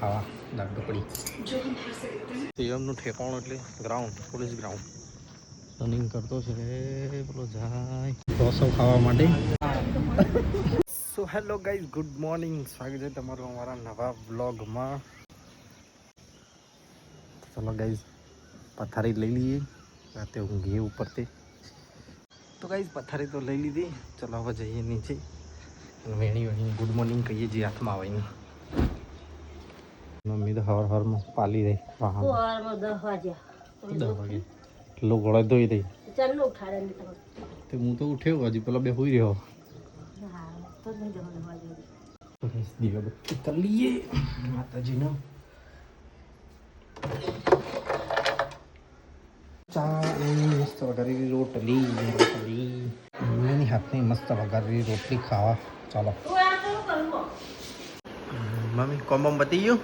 ખાવા દાળ ઢોકળી. પીએમનું ઠેકાણું એટલે ગ્રાઉન્ડ, પોલીસ ગ્રાઉન્ડ. રનિંગ કરતો છે પેલો જાય ઢોસો ખાવા માટે. So hello guys, good morning. સ્વાગત છે તમારું અમારા નવા વ્લોગમાં. ચલો ગાઈઝ, પથારી લઈ લઈએ. રાતે ઊંઘીએ ઉપરથી. તો ગાઈઝ પથારી તો લઈ લીધી. ચલો હવે જઈએ નીચે. વેણી ગુડ મોર્નિંગ કહીએ જે હાથમાં આવે ને. મમ્મી તો હવારમાં પાલી રહી. 10 વાગે એટલો ગળે ધોઈ દઈ. ચાલો ઉઠાડે તે હું તો ઉઠ્યો, હજી પેલા બે હોઈ રહ્યો. દીવાબત્તી કરી લઈએ માતાજીનો. ચા મસ્ત વઘારેલી રોટલી. મમ્મીની હાથની મસ્ત વઘારેલી રોટલી ખાવા. ચાલો મમ્મી કોમ બતી ગયું.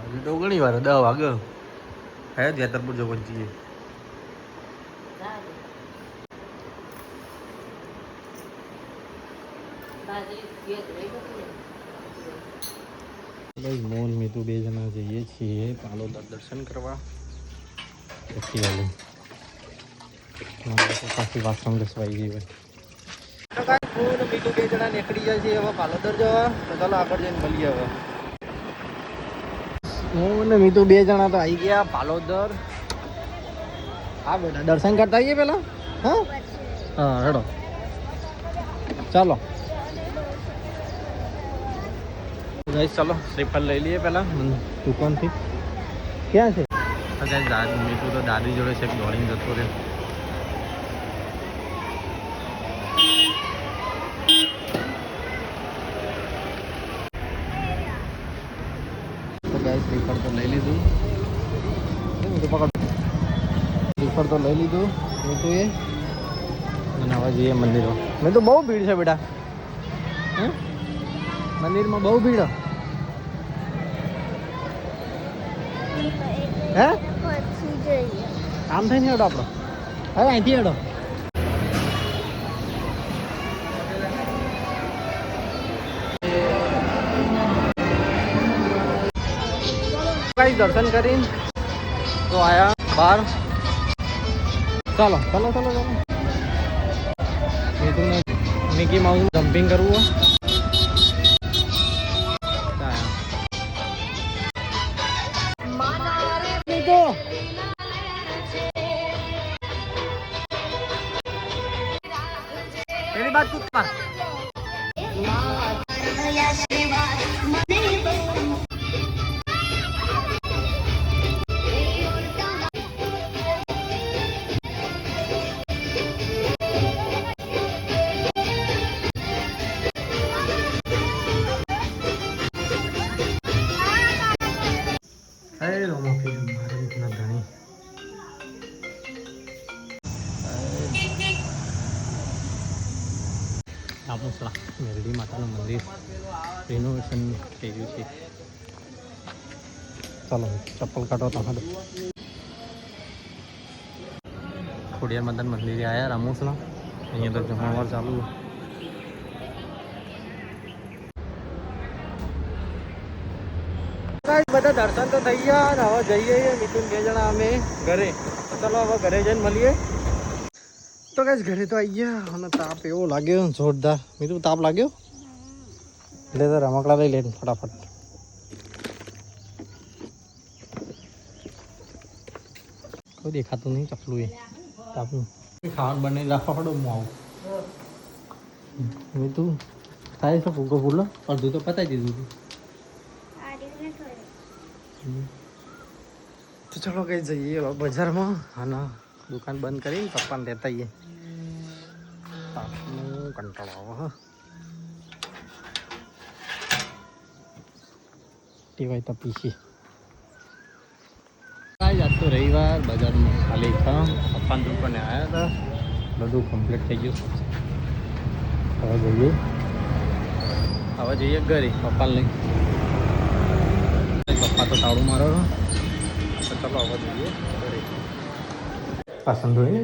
હજી તો ઘણી વાર 10 વાગ્યો. હે જેતરપુર જવું છીએ. ભાઈ મોન મીતુ બે જણા જઈએ છીએ પાલોદર દર્શન કરવા. પાછી વાસણ ઘસવાઈ ગઈ હોય. મોન મીતુ બે જણા નીકળી જાય છે હવે પાલોદર જવા. તો ચાલો આગળ જઈને મળીએ. હવે મોન મીતુ બે જણા તો આવી ગયા પાલોદર. હા બેટા દર્શન કરતા આવીએ પેલા. હા હા હેડો ચાલો ગાઈસ. ચાલો શ્રીફળ લઈ લઈએ પેલા દુકાનથી. ક્યાં છે મીઠું? તો દાદી જોડે છે, દોડીને જતો રહે. તો ગાઈસ શ્રીફળ તો લઈ લીધું. શ્રીફળ તો લઈ લીધું મીઠું એ. અને હવે જઈએ મંદિરો. મેં તો બહુ ભીડ છે બેટા. મંદિરમાં બહુ ભીડ. હે આમ થઈ ને હેડો આપણો. હવે અહીંથી હેડો. કઈ દર્શન કરીને તો આયા બહાર. ચાલો ચાલો ચાલો ચાલો. મિકી માઉસ જમ્પિંગ કરવું. मेरी बात कुछ पर રામોસરા મેરડી માતાનું મંદિર રિનોવેશન થઈ ગયું છે. ચાલો ચપ્પલ કાઢો તમારે. ખોડિયાર માતાનું મંદિરે આવ્યા રામોસરા. અહીંયા તો જમણવાર ચાલુ. બધા દર્શન તો થઈ ગયા. હવે જઈએ મિથુન બે જણા અમે ઘરે. ચાલો હવે ઘરે જઈને મળીએ. તો ગાઈસ ઘરે તો આવી ગયા અને તાપ એવો લાગ્યો જોરદાર. મીઠું તાપ લાગ્યો. લે તો રમકડા લઈ લે ફટાફટ. કોઈ દેખાતું નહીં ચપલું એ તાપનું. ખાવાનું બનાવી રાખવા પડો. હું આવું મીઠું થાય છે. ફૂગો ફૂલો અડધું તો પતાવી દીધું હતું. તો ચલો કઈ જઈએ બજારમાં. અને દુકાન બંધ કરીને પપ્પાને લેતા આવીએ. તાપનું કંટાળો આવે. હા ટીવાય તપી છે. આજ તો રવિવાર બજારમાં ખાલી પપ્પાની દુકાને આવ્યા હતા. બધું કમ્પ્લીટ થઈ ગયું. હવે જઈએ ઘરે પપ્પાને લઈ. પપ્પા તો તાળું મારો. તો ચલો હવે જઈએ ઘરે. પાસંદ હોય ને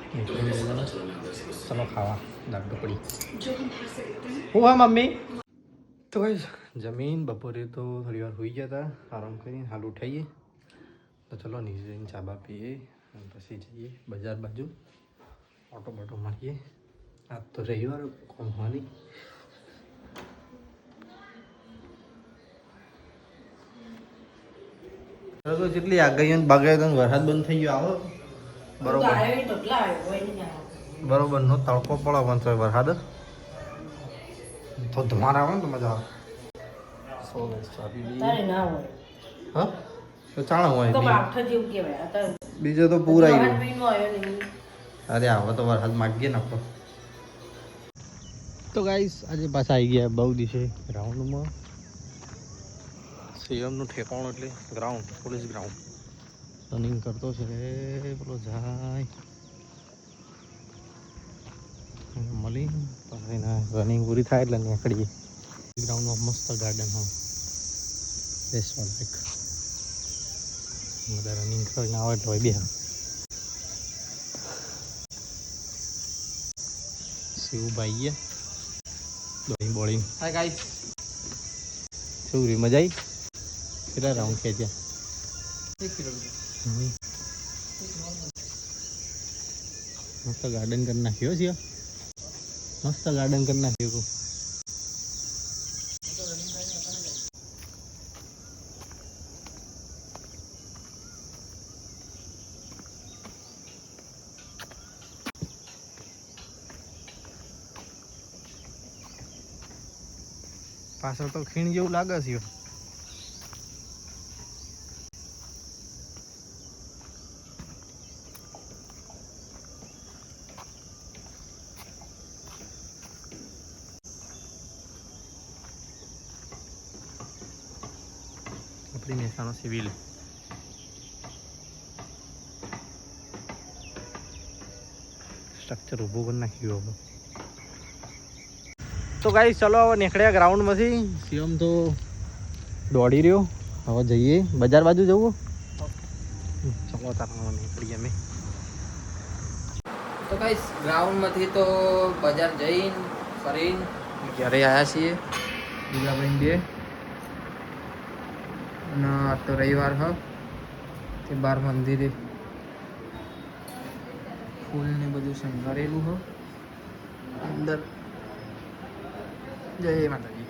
ચલો ખાવા દાળ ઢોકળી. હું હા મમ્મી. તો ભાઈ જમીન બપોરે તો થોડી વાર હોઈ ગયા હતા, આરામ કરીને હાલ ઉઠાઈએ તો ચલો નીચે જઈને ચા બા પીએ અને પછી જઈએ બજાર બાજુ, ઓટો બોટો મારીએ. આજ તો રવિવાર કોમવાની. તો જેટલી આગાહી બાગાય તો વરસાદ બંધ થઈ ગયો આવો બરોબર બરોબર નો તડકો પડે પણ તો વરસાદ તો તમારા આવે ને તો મજા આવે. હા તો ચાણા હોય બીજો તો પૂર આવી ગયો. અરે આવો તો વરસાદ માગીએ ને આપણે. તો ગાઈસ આજે પાછા આવી ગયા બહુ દિવસે ગ્રાઉન્ડમાં. સીએમનું ઠેકાણું એટલે ગ્રાઉન્ડ, પોલીસ ગ્રાઉન્ડ. રનિંગ કરતો છે પેલો જાય મળી પછી રનિંગ પૂરી થાય એટલે નીકળીએ. ગ્રાઉન્ડમાં મસ્ત ગાર્ડન હા બેસવા લાયક. બધા રનિંગ કરીને આવે એટલે હોય બે શિવભાઈ દોડી બોલિંગ. હાય ગાઈસ શું રી મજા આવી? કેટલા રાઉન્ડ ખેંચ્યા? 1 કિલોમીટર. મસ્ત ગાર્ડન કરી નાખ્યો છે, મસ્ત ગાર્ડન કરી નાખ્યું. પાછળ તો ખીણ જેવું લાગે છે. આપણી મહેસાણા સિવિલ. સ્ટ્રક્ચર ઊભું કરી નાખ્યું હવે. તો ગાઈસ ચલો હવે નીકળ્યા ગ્રાઉન્ડમાંથી. શિવમ તો દોડી રહ્યો. હવે જઈએ બજાર બાજુ જવું. ચલો તારા નીકળીએ અમે. તો ગાઈસ ગ્રાઉન્ડમાંથી તો બજાર જઈને ફરીને ઘરે આવ્યા છીએ બીજા ભાઈ બે. અને આ તો રવિવાર હ તે બાર મંદિરે ફૂલ ને બધું શણગારેલું હ અંદર. જય માતાજી.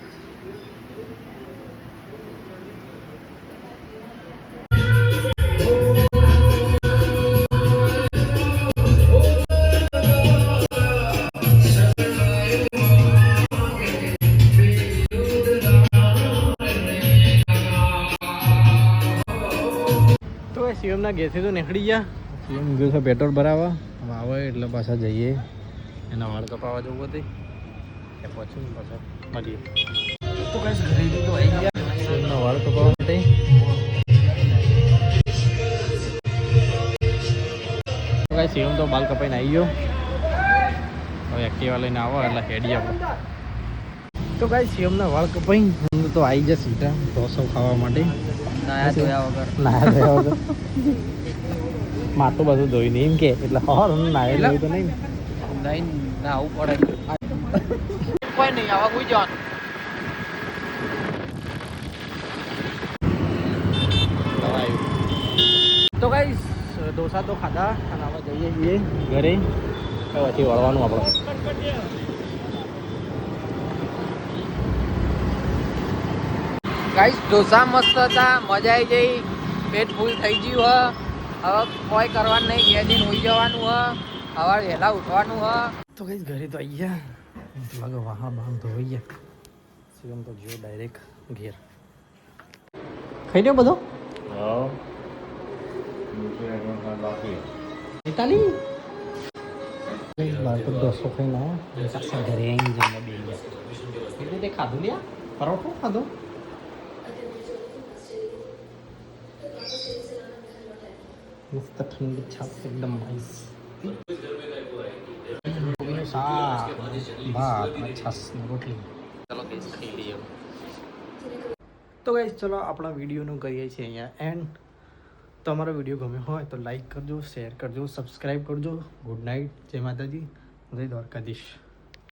તો શિવમના ઘેરથી તો નીકળી ગયા. શિવમ ગયો છે પેટ્રોલ ભરાવા. હવે આવે એટલે પાછા જઈએ એના વાળ કપાવવા જવું હતું ત્યાં પહોંચું પાછા મળીએ. તો કાંઈ ઘરેથી તો આવી ગયા શિવમના વાળ કપાવવા માટે. તો કાંઈ શિવમ તો બાલ કપાઈને આવી ગયો. હવે એક્ટિવા લઈને આવો એટલે હેડી આપણે. તો કાંઈ શિવમના વાળ કપાઈ તો આવી જાય સીધા ઢોસો ખાવા માટે. નાયા ધોયા વગર માથું બધું ધોઈ નહીં એમ કે એટલે હર નાય તો નહીં નહીં ના આવું પડે કોઈ નહીં આવા કોઈ જવાનું. તો ગાઈસ ઢોસા તો ખાધા અને હવે જઈએ છીએ ઘરે. પછી વળવાનું આપણે. ગાઈસ ઢોસા મસ્ત હતા, મજા આવી ગઈ, પેટ ફૂલ થઈ ગયું હ. હવે કોઈ કરવાનું નહીં, 2 દિન હોઈ જવાનું હ. સવારે વહેલા ઉઠવાનું હ. તો ગાઈસ ઘરે તો આવી ગયા. લાગે વાહા બામ ધોઈ ગયા. શિવમ તો ગયો ડાયરેક્ટ ઘેર. ખાઈ લ્યો બધો. ઇટાલી બાર તો 200 ખાઈને આવ્યા. પાછા ઘરે આવીને જમવા બે ગયા. એટલે તે ખાધું લ્યા પરોઠો ખાધો. મસ્ત ઠંડી છાપ એકદમ નાઈસ. શાક ભાત છાસ ને રોટલી. ચલો ગઈસ ખાઈ લઈએ. તો ગાઈસ ચલો આપણા વિડીયોનું કરીએ છીએ અહીંયા એન્ડ. તો તમારો વિડીયો ગમ્યો હોય તો લાઈક કરજો, શેર કરજો, સબસ્ક્રાઈબ કરજો. ગુડ નાઇટ, જય માતાજી, જય દ્વારકાધીશ.